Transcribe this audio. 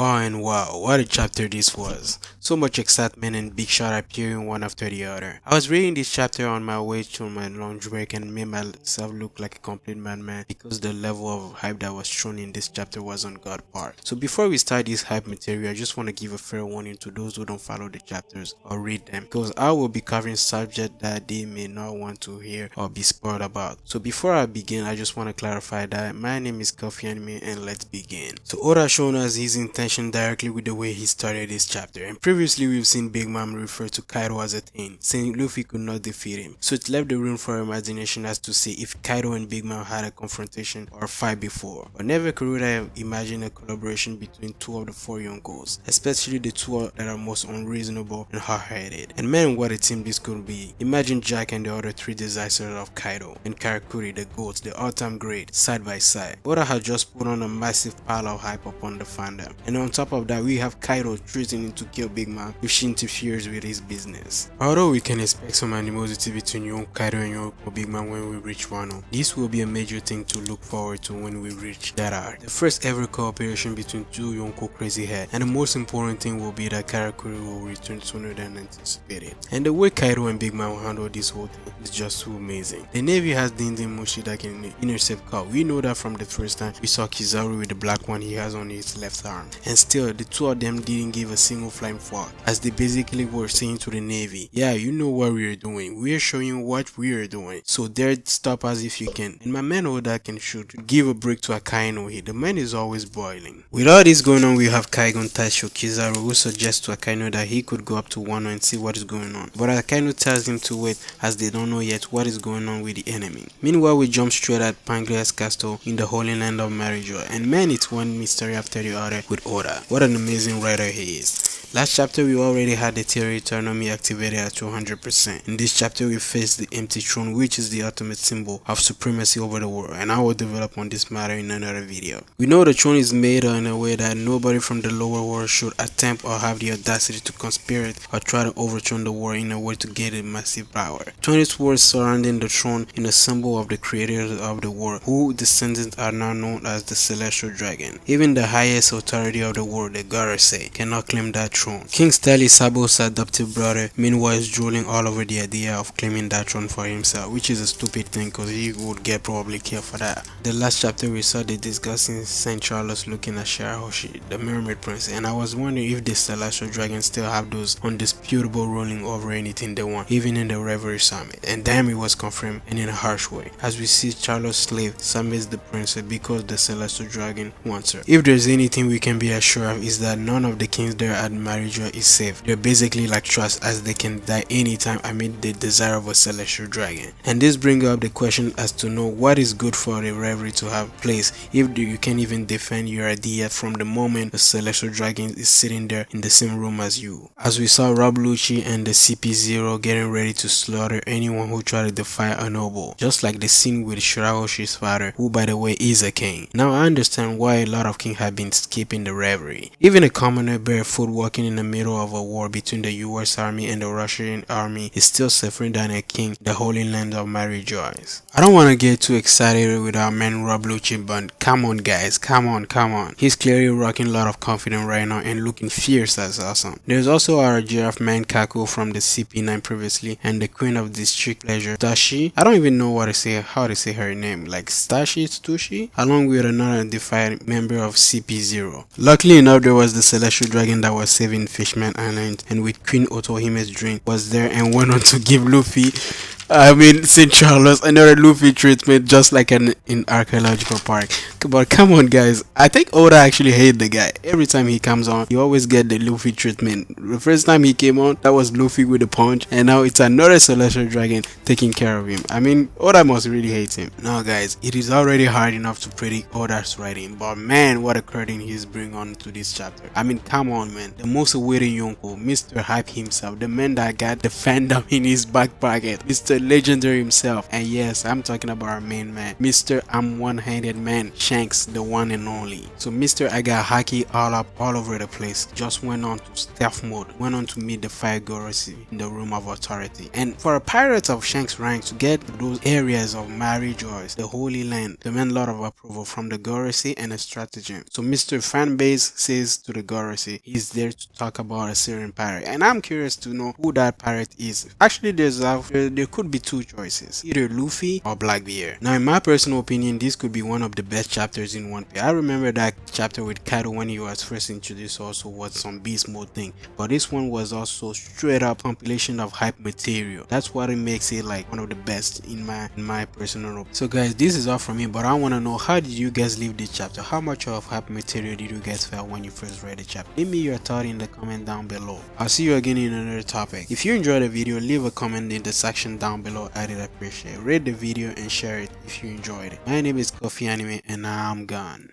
Wow and wow, what a chapter this was. So much excitement and big shot appearing one after the other. I was reading this chapter on my way to my lunch break and made myself look like a complete madman because the level of hype that was thrown in this chapter was on God's part. So before we start this hype material, I just want to give a fair warning to those who don't follow the chapters or read them, because I will be covering subjects that they may not want to hear or be spoiled about. So before I begin, I just want to clarify that my name is KOFFIANIME and let's begin. So Oda shown us his intention directly with the way he started this chapter, and previously we've seen Big Mom refer to Kaido as a thing, saying Luffy could not defeat him. So it left the room for imagination as to see if Kaido and Big Mom had a confrontation or a fight before. But never could I have imagined a collaboration between two of the four Yonkos, especially the two that are most unreasonable and hard-headed. And man, what a team this could be. Imagine Jack and the other three disciples of Kaido, and Karakuri, the goats, the all-time great, side by side. Oda had just put on a massive pile of hype upon the fandom, and on top of that we have Kaido threatening to kill Big Mom if she interferes with his business. Although we can expect some animosity between Kaido and Big Mom when we reach Wano, this will be a major thing to look forward to when we reach that arc. The first ever cooperation between two Yonko crazy head, and the most important thing will be that Karakuri will return sooner than anticipated. And the way Kaido and Big Mom handle this whole thing is just too amazing. The Navy has Dindin Mushi that can intercept Kao. We know that from the first time we saw Kizaru with the black one he has on his left arm, and still the two of them didn't give a single flying fuck, as they basically were saying to the Navy, yeah, you know what we are doing, we are showing you what we are doing, so there, stop us if you can. And my man Oda can shoot, give a break to Akainu here, the man is always boiling. With all this going on, we have Kaigon Taisho Kizaru, who suggests to Akainu that he could go up to Wano and see what is going on, but Akainu tells him to wait as they don't know yet what is going on with the enemy. Meanwhile, we jump straight at Pangrea's castle in the Holy Land of Marijoy, and man, it's one mystery after the other with Oda. What an amazing writer he is. Last chapter we already had the theory autonomy activated at 200%. In this chapter we face the empty throne, which is the ultimate symbol of supremacy over the world, and I will develop on this matter in another video. We know the throne is made in a way that nobody from the lower world should attempt or have the audacity to conspire or try to overturn the world in a way to gain a massive power. 20 swords surrounding the throne in a symbol of the creators of the world, whose descendants are now known as the Celestial Dragon. Even the highest authority of the world, the Garase, cannot claim that throne. King Stanley, Sabo's adoptive brother, meanwhile is drooling all over the idea of claiming that throne for himself, which is a stupid thing because he would get probably killed for that. The last chapter we saw the disgusting St. Charles looking at Shirahoshi, the mermaid prince, and I was wondering if the Celestial Dragon still have those undisputable ruling over anything they want, even in the Reverie Summit. And damn, it was confirmed, and in a harsh way, as we see Charles' slave submits the princess because the Celestial Dragon wants her. If there's anything we can be assured of, is that none of the kings there at Marijoy is safe. They're basically like trust, as they can die anytime amid the desire of a Celestial Dragon. And this brings up the question as to know what is good for the Reverie to have place if you can't even defend your idea from the moment the Celestial Dragon is sitting there in the same room as you. As we saw Rob Lucci and the CP0 getting ready to slaughter anyone who tried to defy a noble, just like the scene with Shirahoshi's father, who by the way is a king. Now I understand why a lot of kings have been skipping the Reverie. Even a commoner barefoot walking in the middle of a war between the US army and the Russian army is still suffering than a king, the Holy Land of Marijoy. I don't want to get too excited with our man Rob Lucci, but come on guys, come on. He's clearly rocking a lot of confidence right now and looking fierce as awesome. There's also our giraffe man Kako from the CP9 previously, and the queen of district pleasure Stashi. I don't even know how to say her name, like Stushi, along with another defiant member of CP0. Luckily enough, there was the Celestial Dragon that was saving Fishman Island, and with Queen Otohime's drink was there and went on to give Luffy, St. Charles, another Luffy treatment, just like in archaeological park. But come on guys, I think Oda actually hate the guy. Every time he comes on, you always get the Luffy treatment. The first time he came on, that was Luffy with a punch, and now it's another Celestial Dragon taking care of him. Oda must really hate him. Now guys, it is already hard enough to predict Oda's writing, but man, what a curtain he's bringing on to this chapter. Come on man, the most awaited Yonko, Mr. Hype himself, the man that got the fandom in his back pocket, Mr. legendary himself. And yes, I'm talking about our main man, Mr. I'm one-handed man, Shanks, the one and only. So Mr. I got haki all up all over the place, just went on to stealth mode, went on to meet the fire Gorosi in the room of authority. And for a pirate of Shanks rank to get those areas of marriage or the Holy Land, demand a lot of approval from the Gorosi and a stratagem. So Mr. Fanbase says to the Gorosi he's there to talk about a Syrian pirate, and I'm curious to know who that pirate is. Actually, there could be two choices, either Luffy or Blackbeard. Now in my personal opinion, this could be one of the best chapters in One Piece. I remember that chapter with Kaido when he was first introduced also was some beast mode thing, but this one was also straight up compilation of hype material. That's what it makes it like one of the best in my personal opinion. So guys, this is all from me, but I want to know, how did you guys leave this chapter? How much of hype material did you guys feel when you first read the chapter? Leave me your thought in the comment down below. I'll see you again in another topic. If you enjoyed the video, leave a comment in the section down below. I'd appreciate it. Rate the video and share it if you enjoyed it. My name is KOFFIANIME and I'm gone.